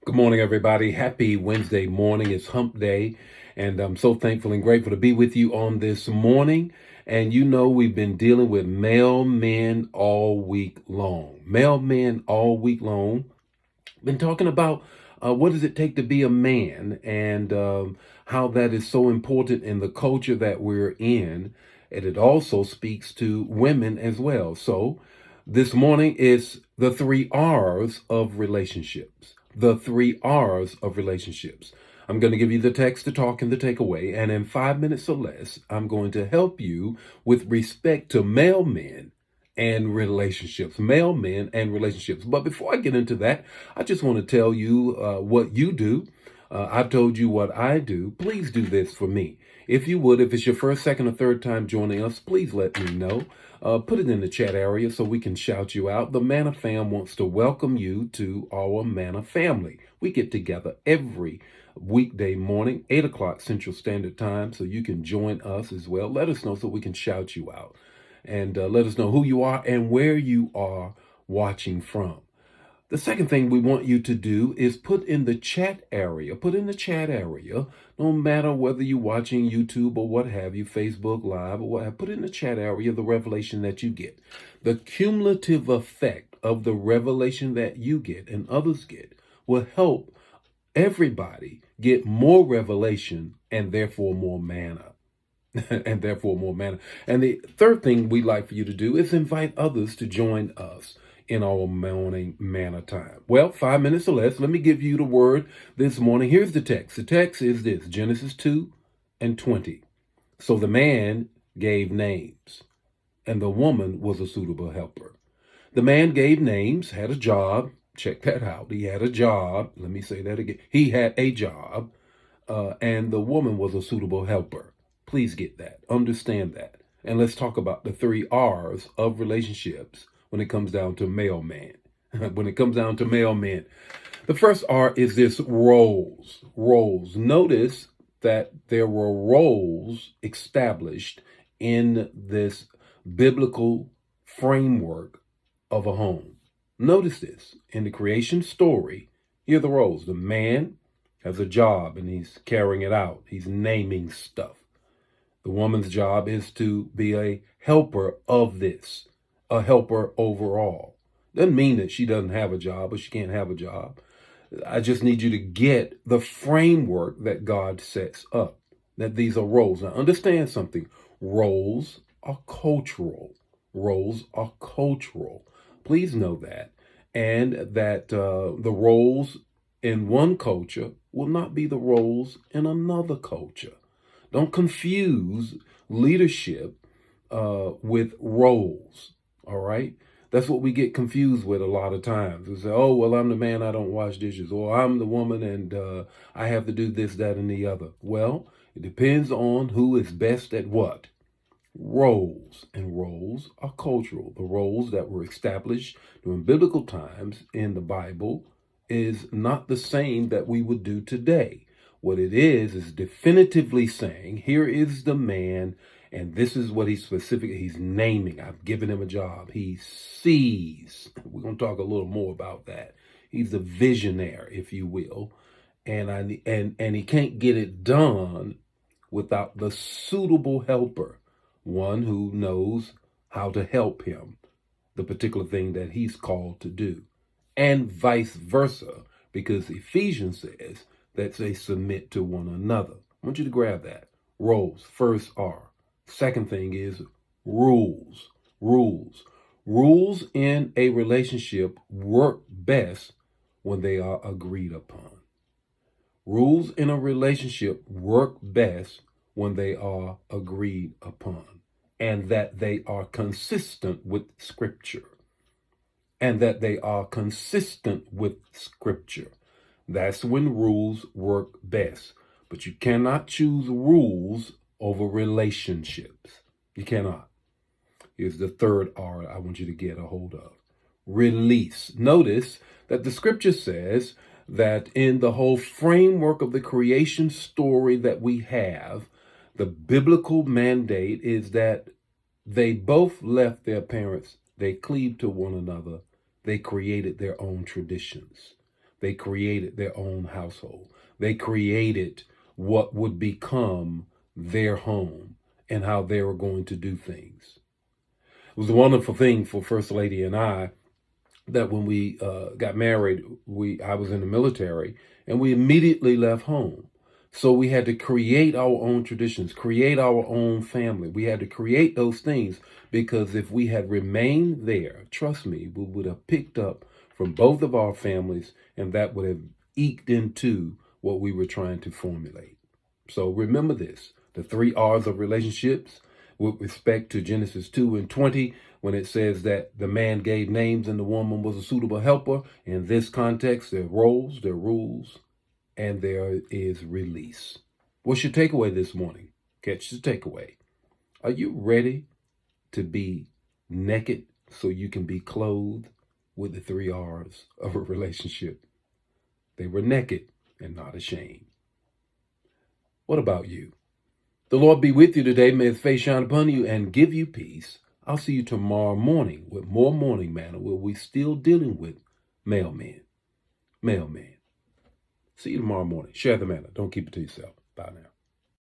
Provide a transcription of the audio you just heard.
Good morning, everybody. Happy Wednesday morning. It's hump day, and I'm so thankful and grateful to be with you on this morning. And you know, we've been dealing with male men all week long. Male men all week long. Been talking about what does it take to be a man and how that is so important in the culture that we're in. And it also speaks to women as well. So this morning is the three R's of relationships. The three R's of relationships. I'm going to give you the text, the talk, and the takeaway. And in 5 minutes or less, I'm going to help you with respect to male men and relationships, male men and relationships. But before I get into that, I just want to tell you what you do. I've told you what I do. Please do this for me. If you would, if it's your first, second, or third time joining us, please let me know. Put it in the chat area so we can shout you out. The Manna fam wants to welcome you to our Manna family. We get together every weekday morning, 8 o'clock Central Standard Time, so you can join us as well. Let us know so we can shout you out. And let us know who you are and where you are watching from. The second thing we want you to do is put in the chat area, no matter whether you're watching YouTube or what have you, Facebook Live or what have, put in the chat area the revelation that you get. The cumulative effect of the revelation that you get and others get will help everybody get more revelation and therefore more manna. And therefore more manna. And the third thing we'd like for you to do is invite others to join us in our morning manna time. Well, 5 minutes or less, let me give you the word this morning. Here's the text. The text is this, Genesis 2:20. So the man gave names, and the woman was a suitable helper. The man gave names, had a job. Check that out. He had a job. Let me say that again. He had a job, and the woman was a suitable helper. Please get that. Understand that. And let's talk about the three R's of relationships when it comes down to male man. When it comes down to male men. The first R is this roles. Roles. Notice that there were roles established in this biblical framework of a home. Notice this. In the creation story, here are the roles. The man has a job and he's carrying it out. He's naming stuff. The woman's job is to be a helper of this, a helper overall. Doesn't mean that she doesn't have a job or she can't have a job. I just need you to get the framework that God sets up, that these are roles. Now, understand something. Roles are cultural. Roles are cultural. Please know that. And that the roles in one culture will not be the roles in another culture. Don't confuse leadership with roles, all right? That's what we get confused with a lot of times. We say, oh, well, I'm the man, I don't wash dishes. Or I'm the woman and I have to do this, that, and the other. Well, it depends on who is best at what. Roles. And roles are cultural. The roles that were established during biblical times in the Bible is not the same that we would do today. What it is definitively saying, here is the man, and this is what he's naming. I've given him a job. He sees. We're going to talk a little more about that. He's a visionary, if you will. And he can't get it done without the suitable helper, one who knows how to help him, the particular thing that he's called to do, and vice versa, because Ephesians says that they submit to one another. I want you to grab that. Roles, first R. Second thing is rules. Rules. Rules in a relationship work best when they are agreed upon. Rules in a relationship work best when they are agreed upon, and that they are consistent with Scripture. And that they are consistent with Scripture. That's when rules work best. But you cannot choose rules over relationships. You cannot. Here's the third R I want you to get a hold of. Release. Notice that the Scripture says that in the whole framework of the creation story that we have, the biblical mandate is that they both left their parents, they cleaved to one another, they created their own traditions. They created their own household. They created what would become their home and how they were going to do things. It was a wonderful thing for First Lady and I that when we got married, I was in the military, and we immediately left home. So we had to create our own traditions, create our own family. We had to create those things because if we had remained there, trust me, we would have picked up from both of our families, and that would have eked into what we were trying to formulate. So remember this, the 3 R's of relationships with respect to Genesis 2:20, when it says that the man gave names and the woman was a suitable helper. In this context, there are roles, there are rules, and there is release. What's your takeaway this morning? Catch the takeaway. Are you ready to be naked so you can be clothed with the 3 R's of a relationship? They were naked and not ashamed. What about you? The Lord be with you today. May his face shine upon you and give you peace. I'll see you tomorrow morning with more Morning Manna, where we're still dealing with mailmen. Mailman. See you tomorrow morning. Share the manna. Don't keep it to yourself. Bye now.